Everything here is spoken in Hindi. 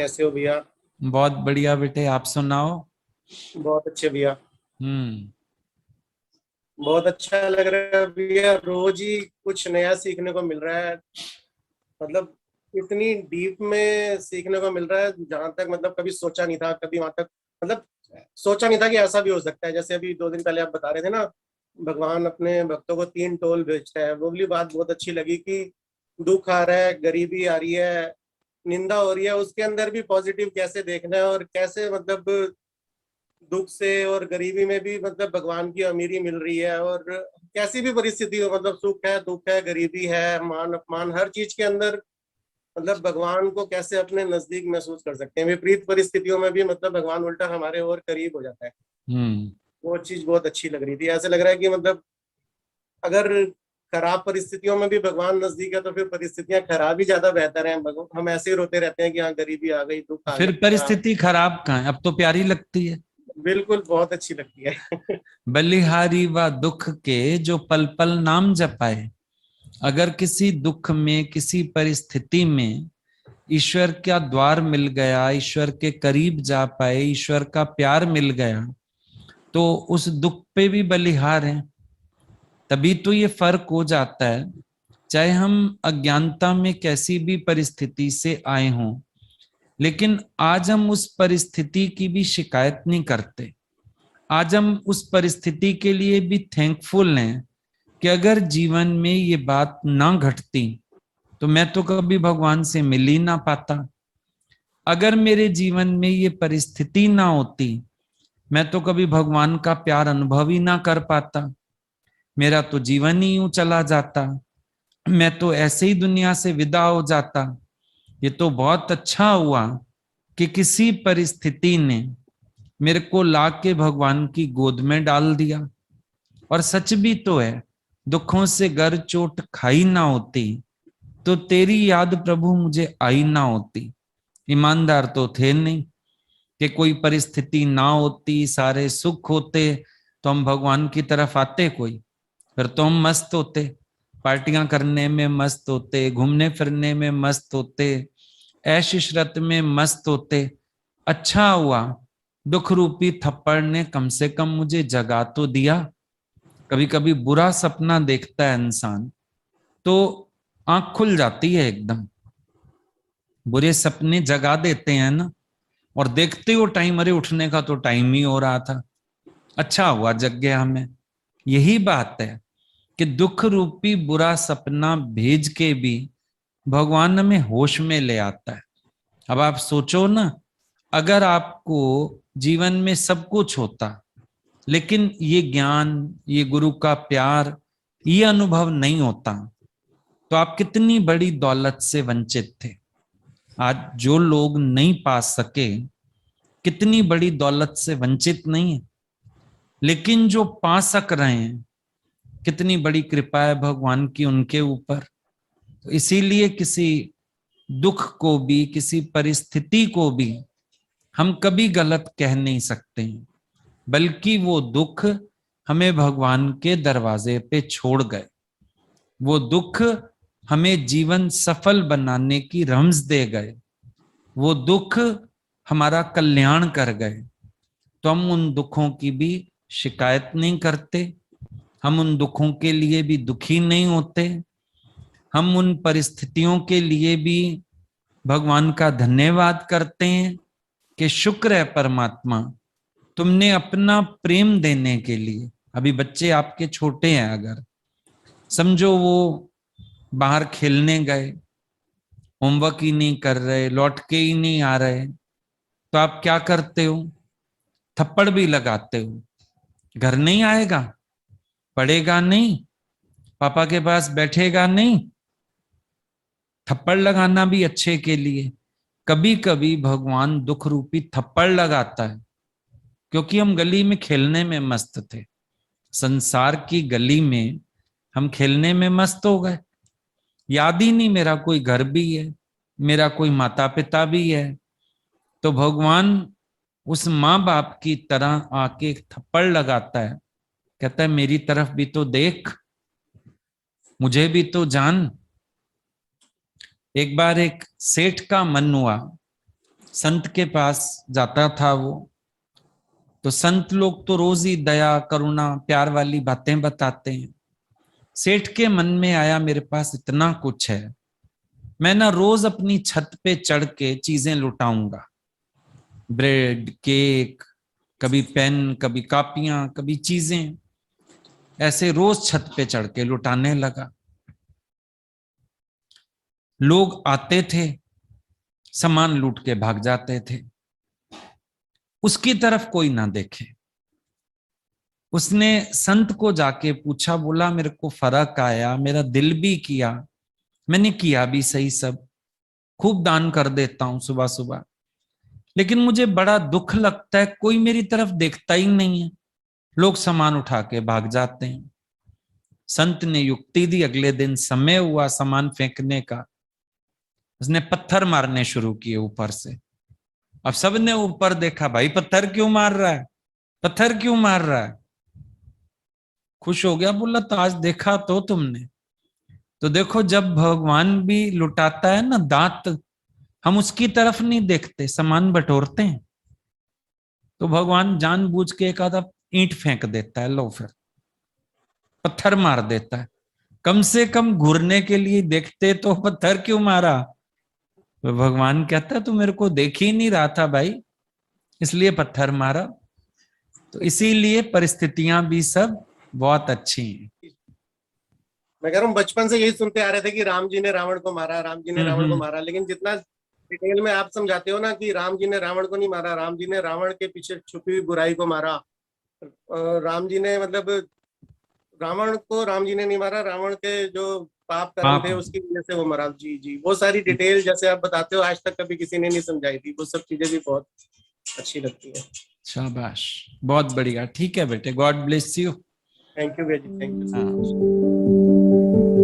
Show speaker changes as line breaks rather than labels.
कैसे हो भैया?
बहुत बढ़िया बेटे, आप सुनाओ।
बहुत अच्छे भैया।
हम्म।
बहुत अच्छा लग रहा है भैया, रोज ही कुछ नया सीखने को मिल रहा है। मतलब इतनी डीप में सीखने को मिल रहा है, जहां तक मतलब कभी सोचा नहीं था, कभी वहां तक मतलब सोचा नहीं था कि ऐसा भी हो सकता है। जैसे अभी 2 दिन पहले आप बता रहे थे ना, भगवान अपने भक्तों को 3 टोल भेजता है। वो वाली बात बहुत अच्छी लगी कि दुख आ रहा है, गरीबी आ रही है, निंदा हो रही है, उसके अंदर भी पॉजिटिव कैसे देखना है, और कैसे मतलब दुख से और गरीबी में भी मतलब भगवान की अमीरी मिल रही है। और कैसी भी परिस्थिति हो, मतलब सुख है, दुख है, गरीबी है, मान अपमान, हर चीज के अंदर मतलब भगवान को कैसे अपने नजदीक महसूस कर सकते हैं। विपरीत परिस्थितियों में भी मतलब भगवान उल्टा हमारे और करीब हो जाता है।
हम्म।
वो चीज बहुत अच्छी लग रही थी। ऐसे लग रहा है कि मतलब अगर खराब परिस्थितियों में भी भगवान नजदीक है, तो फिर परिस्थितियां खराब ही ज्यादा बेहतर हैं। हम ऐसे ही रोते रहते हैं कि हाँ गरीबी आ गई, दुख आ
फिर
गया।
परिस्थिति खराब कहाँ है, अब तो प्यारी लगती है।
बिल्कुल, बहुत अच्छी लगती है।
बलिहारी व दुख के जो पल पल नाम जपाए। अगर किसी दुख में, किसी परिस्थिति में ईश्वर का द्वार मिल गया, ईश्वर के करीब जा पाए, ईश्वर का प्यार मिल गया, तो उस दुख पे भी बलिहार हैं। तभी तो ये फर्क हो जाता है। चाहे हम अज्ञानता में कैसी भी परिस्थिति से आए हों, लेकिन आज हम उस परिस्थिति की भी शिकायत नहीं करते। आज हम उस परिस्थिति के लिए भी थैंकफुल हैं कि अगर जीवन में ये बात ना घटती तो मैं तो कभी भगवान से मिल ही ना पाता। अगर मेरे जीवन में ये परिस्थिति ना होती, मैं तो कभी भगवान का प्यार अनुभव ही ना कर पाता। मेरा तो जीवन ही यूं चला जाता, मैं तो ऐसे ही दुनिया से विदा हो जाता। ये तो बहुत अच्छा हुआ कि किसी परिस्थिति ने मेरे को लाके भगवान की गोद में डाल दिया। और सच भी तो है, दुखों से गर चोट खाई ना होती तो तेरी याद प्रभु मुझे आई ना होती। ईमानदार तो थे नहीं कि कोई परिस्थिति ना होती, सारे सुख होते तो हम भगवान की तरफ आते कोई। फिर तो हम मस्त होते, पार्टियां करने में मस्त होते, घूमने फिरने में मस्त होते, ऐश इशरत में मस्त होते। अच्छा हुआ दुख रूपी थप्पड़ ने कम से कम मुझे जगा तो दिया। कभी कभी बुरा सपना देखता है इंसान तो आंख खुल जाती है एकदम। बुरे सपने जगा देते हैं ना, और देखते हो टाइम, अरे उठने का तो टाइम ही हो रहा था। अच्छा हुआ जग गया हमें। यही बात है कि दुख रूपी बुरा सपना भेज के भी भगवान हमें होश में ले आता है। अब आप सोचो ना, अगर आपको जीवन में सब कुछ होता, लेकिन ये ज्ञान, ये गुरु का प्यार, ये अनुभव नहीं होता, तो आप कितनी बड़ी दौलत से वंचित थे। आज जो लोग नहीं पा सके, कितनी बड़ी दौलत से वंचित नहीं है, लेकिन जो पा सक रहे हैं, कितनी बड़ी कृपा है भगवान की उनके ऊपर। तो इसीलिए किसी दुख को भी, किसी परिस्थिति को भी हम कभी गलत कह नहीं सकते हैं, बल्कि वो दुख हमें भगवान के दरवाजे पे छोड़ गए। वो दुख हमें जीवन सफल बनाने की रमज दे गए। वो दुख हमारा कल्याण कर गए। तो हम उन दुखों की भी शिकायत नहीं करते, हम उन दुखों के लिए भी दुखी नहीं होते। हम उन परिस्थितियों के लिए भी भगवान का धन्यवाद करते हैं कि शुक्र है परमात्मा, तुमने अपना प्रेम देने के लिए। अभी बच्चे आपके छोटे हैं, अगर समझो वो बाहर खेलने गए, होमवर्क ही नहीं कर रहे, लौट के ही नहीं आ रहे, तो आप क्या करते हो? थप्पड़ भी लगाते हो। घर नहीं आएगा, पढ़ेगा नहीं, पापा के पास बैठेगा नहीं, थप्पड़ लगाना भी अच्छे के लिए। कभी कभी भगवान दुख रूपी थप्पड़ लगाता है क्योंकि हम गली में खेलने में मस्त थे। संसार की गली में हम खेलने में मस्त हो गए, याद ही नहीं मेरा कोई घर भी है, मेरा कोई माता पिता भी है। तो भगवान उस माँ बाप की तरह आके एक थप्पड़ लगाता है, कहता है मेरी तरफ भी तो देख, मुझे भी तो जान। एक बार एक सेठ का मन हुआ, संत के पास जाता था वो, तो संत लोग तो रोज ही दया करुणा प्यार वाली बातें बताते हैं। सेठ के मन में आया मेरे पास इतना कुछ है, मैं ना रोज अपनी छत पे चढ़ के चीजें लुटाऊंगा, ब्रेड केक, कभी पेन, कभी कापियां, कभी चीजें, ऐसे रोज छत पे चढ़ के लुटाने लगा। लोग आते थे, सामान लूट के भाग जाते थे, उसकी तरफ कोई ना देखे। उसने संत को जाके पूछा, बोला मेरे को फर्क आया, मेरा दिल भी किया, मैंने किया भी सही सब, खूब दान कर देता हूं सुबह सुबह, लेकिन मुझे बड़ा दुख लगता है, कोई मेरी तरफ देखता ही नहीं है, लोग सामान उठा के भाग जाते हैं। संत ने युक्ति दी, अगले दिन समय हुआ सामान फेंकने का, उसने पत्थर मारने शुरू किए ऊपर से। अब सबने ऊपर देखा, भाई पत्थर क्यों मार रहा है, पत्थर क्यों मार रहा है। खुश हो गया, बोला तो आज देखा तो तुमने, तो देखो जब भगवान भी लुटाता है ना दांत, हम उसकी तरफ नहीं देखते, सामान बटोरते हैं, तो भगवान जानबूझ के एक आधा ईंट फेंक देता है, लो फिर पत्थर मार देता है, कम से कम घूरने के लिए देखते तो पत्थर क्यों मारा। तो भगवान कहता है तू मेरे को देख ही नहीं रहा था भाई, इसलिए पत्थर मारा। तो इसीलिए परिस्थितियां भी सब बहुत अच्छी हैं।
मैं कह रहा हूँ बचपन से यही सुनते आ रहे थे कि राम जी ने रावण को मारा, राम जी ने रावण को मारा, लेकिन जितना डिटेल में आप समझाते हो ना कि राम जी ने रावण को नहीं मारा, राम जी ने रावण के पीछे छुपी हुई बुराई को मारा। राम जी ने मतलब रावण को राम जी ने नहीं मारा, रावण के जो पाप कर्म
पाप,
थे उसकी वजह से वो मरा। जी जी, वो सारी डिटेल जैसे आप बताते हो आज तक कभी किसी ने नहीं समझाई थी, वो सब चीजें भी बहुत अच्छी लगती है।
शाबाश, बहुत बढ़िया, ठीक है बेटे, God bless you.
Thank you भैया जी, थैंक यू सो
हाँ।
मच।